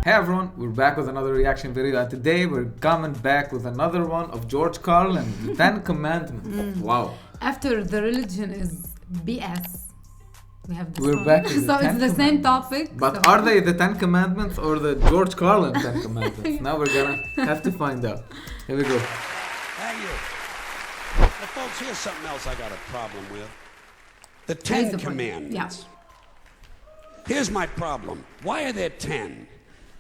Hey everyone, we're back with another reaction video, and today we're coming back with another one of George Carlin, the Ten Commandments. Wow. After the religion is BS, we have this We're one. back to the So Ten it's the same Commandments. topic. But so. are they the Ten Commandments or the George Carlin Ten Commandments? Now we're gonna have to find out. Here we go. Thank you. Now, folks, here's something else I got a problem with. The Here's Ten the point. Commandments. Here's my problem. Why are there 10?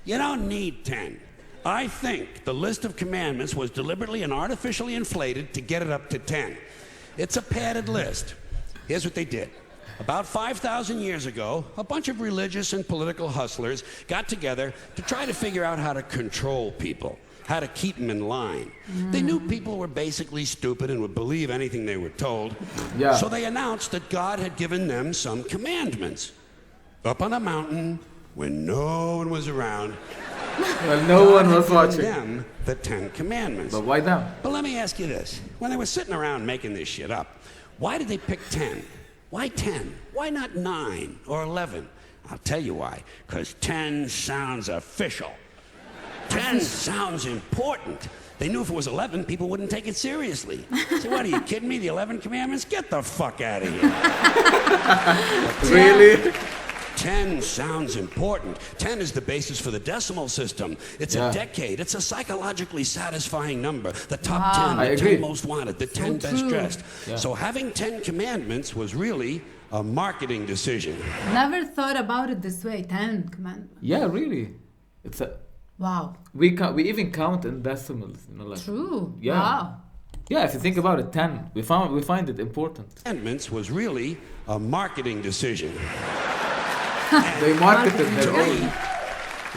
You don't need 10. I think the list of commandments was deliberately and artificially inflated to get it up to 10. It's a padded list. Here's what they did. About 5,000 years ago, a bunch of religious and political hustlers got together to try to figure out how to control people, how to keep them in line. They knew people were basically stupid and would believe anything they were told. Yeah. So they announced that God had given them some commandments. Up on a mountain, when no one was around, Well, no one was God had watching. given them the 10 Commandments. But why them? But let me ask you this. When they were sitting around making this shit up, why did they pick 10? Why 10? Why not 9 or 11? I'll tell you why. Because 10 sounds official. 10 sounds important. They knew if it was 11, people wouldn't take it seriously. So what, are you kidding me? The 11 Commandments? Get the fuck out of here. Really? 10 sounds important. 10 is the basis for the decimal system. It's a decade. It's a psychologically satisfying number. The top 10, I the agree. 10 most wanted, the 10 best true. dressed. Yeah. So having 10 commandments was really a marketing decision. Never thought about it this way. 10 commandments. Yeah, really. It's a Wow. we even count in decimals, like True. Yeah. Wow. Yeah, if you think about it, 10. We find it important. Commandments was really a marketing decision. They marketed their own.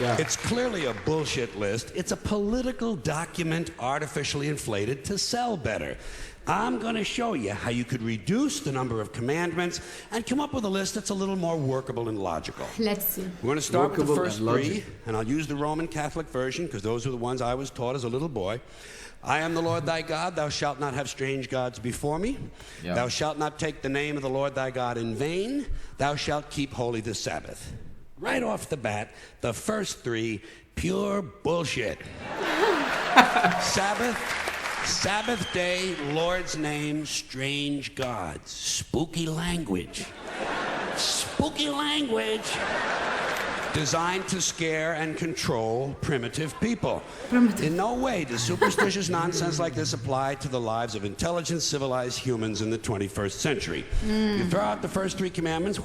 Yeah. It's clearly a bullshit list. It's a political document artificially inflated to sell better. I'm going to show you how you could reduce the number of commandments and come up with a list that's a little more workable and logical. Let's see. We're going to start with the Workable first and three, logic. and I'll use the Roman Catholic version because those are the ones I was taught as a little boy. I am the Lord thy God, thou shalt not have strange gods before me. Yeah. Thou shalt not take the name of the Lord thy God in vain. Thou shalt keep holy the Sabbath. Right off the bat, the first three, pure bullshit. Sabbath day, Lord's name, strange gods. Spooky language. Spooky language. Designed to scare and control primitive people. In no way does superstitious nonsense like this apply to the lives of intelligent, civilized humans in the 21st century. You throw out the first three commandments,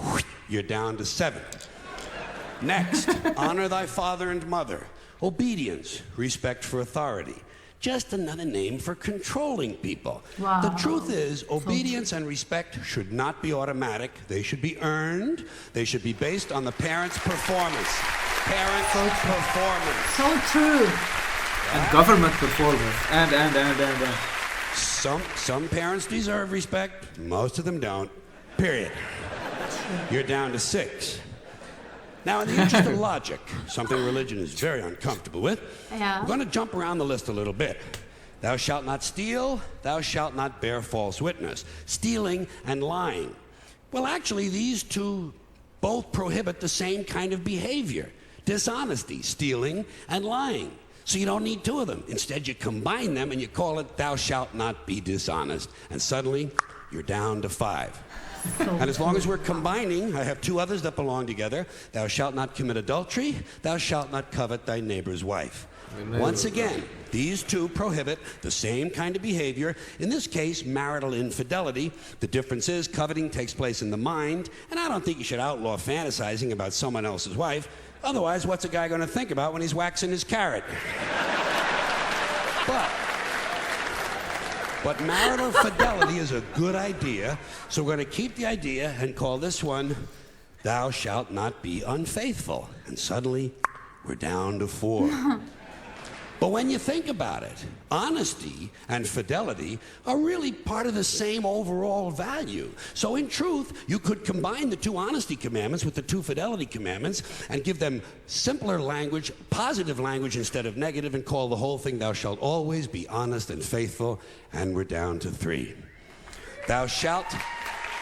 you're down to 7. Next, honor thy father and mother. Obedience, respect for authority. Just another name for controlling people. Wow. The truth is, obedience and respect should not be automatic. They should be earned. They should be based on the parent's performance. Parents' performance. So true. And government performance. And. Some parents deserve respect. Most of them don't. Period. You're down to 6. Now, in the interest of logic, something religion is very uncomfortable with, Yeah. we're going to jump around the list a little bit. Thou shalt not steal, thou shalt not bear false witness. Stealing and lying. Well, actually, these two both prohibit the same kind of behavior. Dishonesty, stealing, and lying. So you don't need 2 of them. Instead, you combine them and you call it thou shalt not be dishonest. And suddenly, you're down to 5. And as long as we're combining, I have 2 others that belong together. Thou shalt not commit adultery. Thou shalt not covet thy neighbor's wife. Once again, these 2 prohibit the same kind of behavior. In this case, marital infidelity. The difference is coveting takes place in the mind. And I don't think you should outlaw fantasizing about someone else's wife. Otherwise, what's a guy going to think about when he's waxing his carrot? But marital fidelity is a good idea, so we're going to keep the idea and call this one, thou shalt not be unfaithful. And suddenly, we're down to 4. But when you think about it, honesty and fidelity are really part of the same overall value. So in truth, you could combine the 2 honesty commandments with the 2 fidelity commandments and give them simpler language, positive language instead of negative, and call the whole thing, thou shalt always be honest and faithful, and we're down to 3. Thou shalt,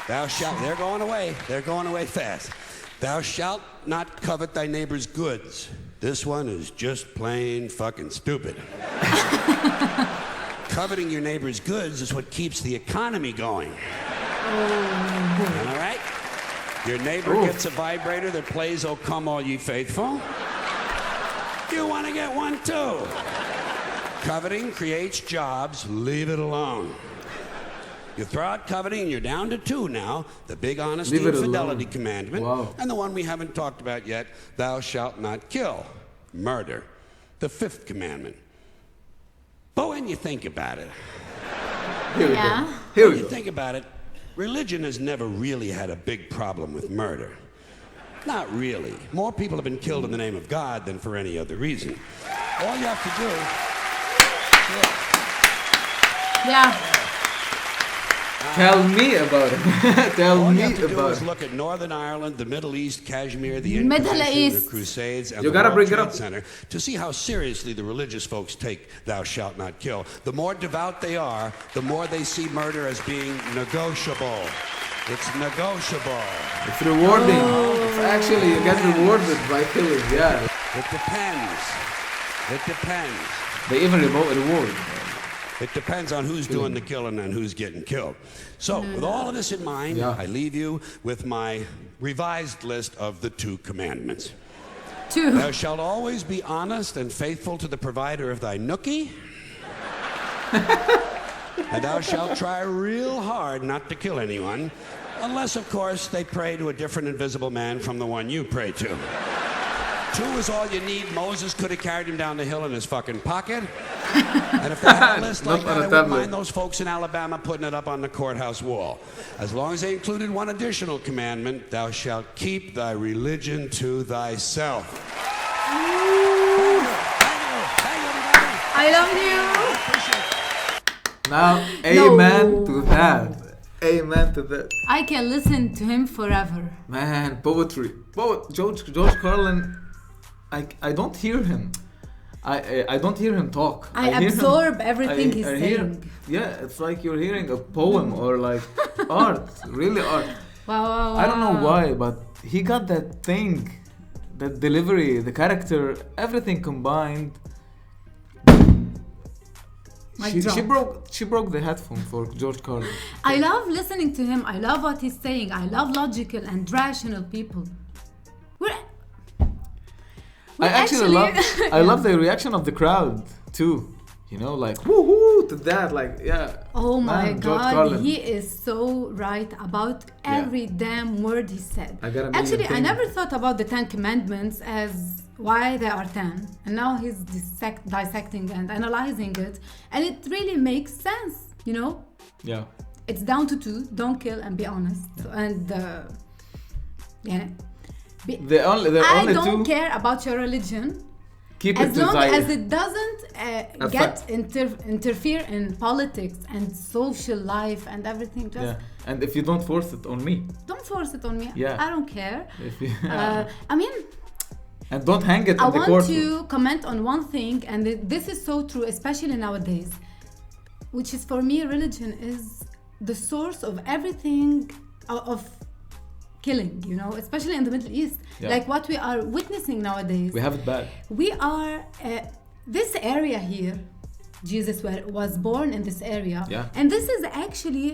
they're going away fast. Thou shalt not covet thy neighbor's goods. This one is just plain fucking stupid. Coveting your neighbor's goods is what keeps the economy going. Am I right? Your neighbor gets a vibrator that plays "O Come All Ye Faithful." You want to get one too. Coveting creates jobs. Leave it alone. You throw out coveting and you're down to two now. The big honesty and fidelity commandment. And the one we haven't talked about yet, thou shalt not kill. Murder. The fifth commandment. But when you think about it, Here we go. Think about it, religion has never really had a big problem with murder. Not really. More people have been killed in the name of God than for any other reason. All you have to do... Yeah. Tell me about it. Tell All me you have to do about is it. look at Northern Ireland, the Middle East, Kashmir, the Middle Inquisition, East. the Crusades, and You the gotta World bring it Trade up. Center to see how seriously the religious folks take "thou shalt not kill." The more devout they are, the more they see murder as being negotiable. It's negotiable. It's rewarding. It's actually, you get rewarded by killing, yeah. It depends. It depends. They even reward. It depends on who's doing the killing and who's getting killed. So, with all of this in mind, I leave you with my revised list of the 2 commandments. 2. Thou shalt always be honest and faithful to the provider of thy nookie. And thou shalt try real hard not to kill anyone, unless, of course, they pray to a different invisible man from the one you pray to. 2 is all you need. Moses could have carried him down the hill in his fucking pocket. And if they had a list like that, I wouldn't mind those folks in Alabama putting it up on the courthouse wall. As long as they included one additional commandment, thou shalt keep thy religion to thyself. Thank you, everybody. I love you. Now, amen to that. Amen to that. I can listen to him forever. Man, poetry. George Carlin, I don't hear him. I don't hear him talk. I hear absorb him, everything he's saying. Yeah, it's like you're hearing a poem or like art, really art. Wow. I don't know why, but he got that thing, that delivery, the character, everything combined. She broke the headphone for George Carlin. I love listening to him. I love what he's saying. I love logical and rational people. I love the reaction of the crowd too. You know, like woohoo to that, like yeah. Oh my George God, Carlin. he is so right about every damn word he said. Actually, I never thought about the 10 commandments as why there are 10, and now he's dissecting and analyzing it, and it really makes sense. You know. Yeah. It's down to 2: don't kill and be honest. Yeah. And yeah. The only I don't two, care about your religion. keep as it long desire. as it doesn't interfere in politics and social life and everything. Just and if you don't force it on me, don't force it on me. Yeah. I don't care. If you, I mean, and don't hang it I in the want court. to comment on one thing, and this is so true, especially nowadays, which is for me, religion is the source of everything of killing, you know, especially in the Middle East. Yeah. Like what we are witnessing nowadays. We have it bad. We are, this area here, Jesus was born in this area. Yeah. And this is actually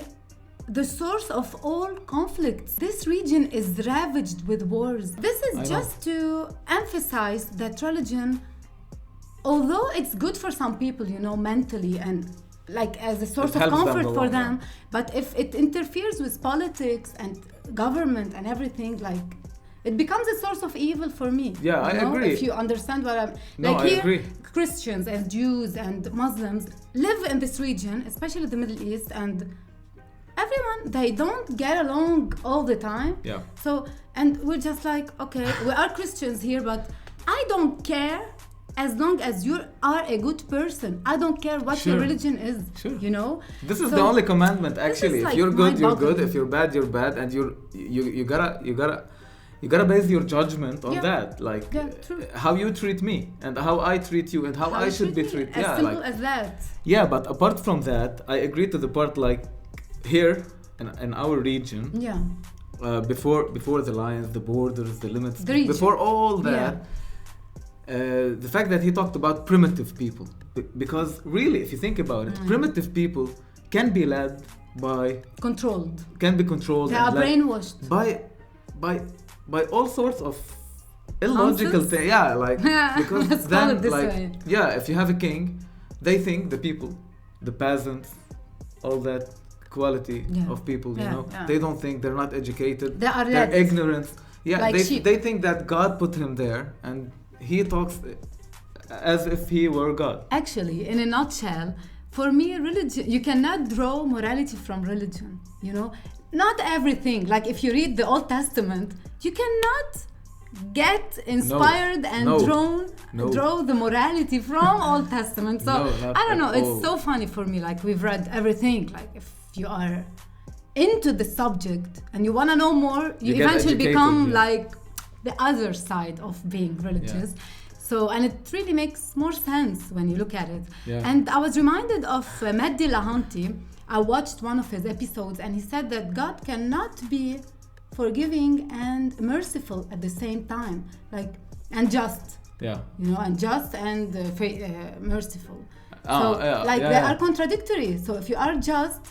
the source of all conflicts. This region is ravaged with wars. This is just to emphasize that religion, although it's good for some people, you know, mentally and like as a source of comfort for them, but if it interferes with politics and government and everything, like it becomes a source of evil for me. Yeah, I agree. If you understand what I'm No, like, I here agree. Christians and Jews and Muslims live in this region, especially the Middle East, and everyone, they don't get along all the time. Yeah. So, and we're just like, okay, we are Christians here, but I don't care as long as you are a good person. I don't care what your religion is. Sure. You know. This is the only commandment actually. If like you're good, you're good. mind-boggling. If you're bad, you're bad, and you gotta base your judgment on that. Like true. how you treat me and how I treat you and how I should be treated. As simple as that. Yeah, but apart from that, I agree to the part like here in our region. Yeah. before the lines, the borders, the limits, The region. before all that, the fact that he talked about primitive people, because really, if you think about it, primitive people can be led by, can be controlled, They and are led brainwashed. by all sorts of illogical things. Yeah, like because Let's call then it this like way. yeah, if you have a king, they think the people, the peasants, all that quality of people, you know, they don't think, they're not educated, they're ignorant. Yeah, like they think that God put him there, and he talks as if he were God. Actually, in a nutshell, for me, religion, you cannot draw morality from religion, you know? Not everything. Like if you read the Old Testament, you cannot get inspired and draw the morality from Old Testament. So I don't know, it's so funny for me. Like we've read everything. Like if you are into the subject and you want to know more, you eventually become like the other side of being religious. So, and it really makes more sense when you look at it. And I was reminded of Mehdi Lahanti. I watched one of his episodes and he said that God cannot be forgiving and merciful at the same time, like, and just, you know, and just and merciful. They are contradictory. So if you are just,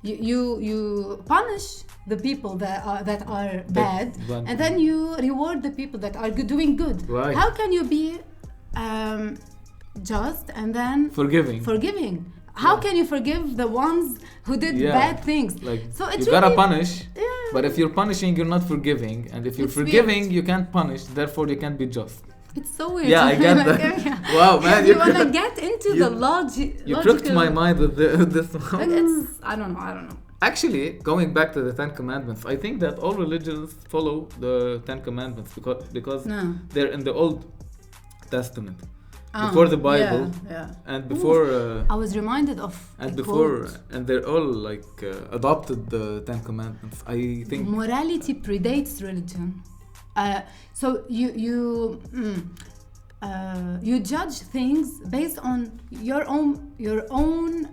you punish the people that are bad, and then you reward the people that are doing good. Right. How can you be just and then forgiving? How can you forgive the ones who did bad things? Like, so it's you really, gotta punish, but if you're punishing, you're not forgiving, and if you're forgiving, you can't punish. Therefore, you can't be just. It's so weird. Yeah, I get that. Wow, man, you wanna get into the logic. You pricked my mind with this one. But it's, I don't know. Actually, going back to the Ten Commandments, I think that all religions follow the Ten Commandments because they're in the Old Testament, before the Bible, and before. I was reminded of. And before, and they're all like adopted the Ten Commandments. I think morality predates religion. So you judge things based on your own.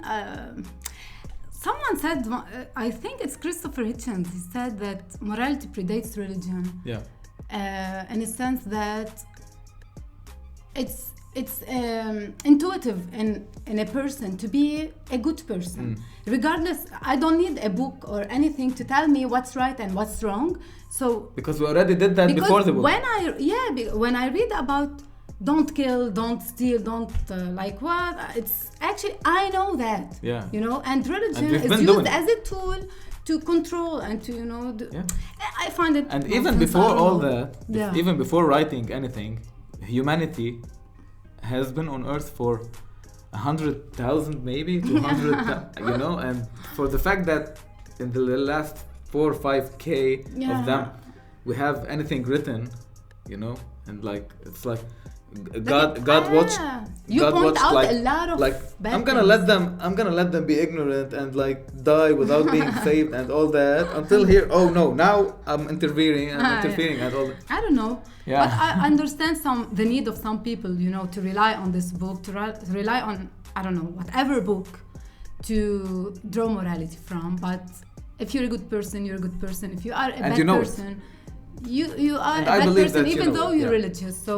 Someone said, I think it's Christopher Hitchens. He said that morality predates religion. In a sense that it's intuitive in a person to be a good person. Regardless, I don't need a book or anything to tell me what's right and what's wrong. So because we already did that before the book. When I read about don't kill, don't steal, don't like what, it's actually, I know that, you know, and religion is used as a tool to control and to, you know, I find it. And even before all that, even before writing anything, humanity has been on Earth for 100,000, maybe 200, you know, and for the fact that in the last 4 or 5K of them, we have anything written, you know, and like it's like God watched. You God point watched, out like, a lot of bad I'm gonna let them be ignorant and like die without being saved and all that until here. Oh no! Now I'm interfering and all that. I don't know. But I understand the need of some people, you know, to rely on this book, to rely on, I don't know, whatever book to draw morality from. But if you're a good person, you're a good person. If you are a bad person, you are a bad person, even though you're religious. So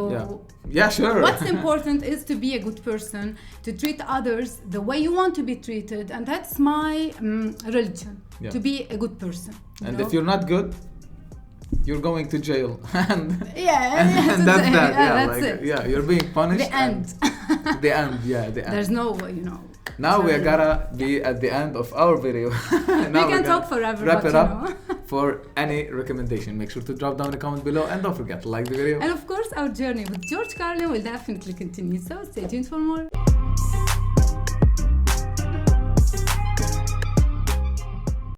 sure. What's important is to be a good person, to treat others the way you want to be treated, and that's my religion. To be a good person. And if you're not good, you're going to jail. and that's that. That's it. You're being punished. The end. The end. The end. There's no, you know. Now we gotta be at the end of our video. We can talk forever. Wrap it up. For any recommendation, make sure to drop down a comment below and don't forget to like the video. And of course, our journey with George Carlin will definitely continue. So stay tuned for more.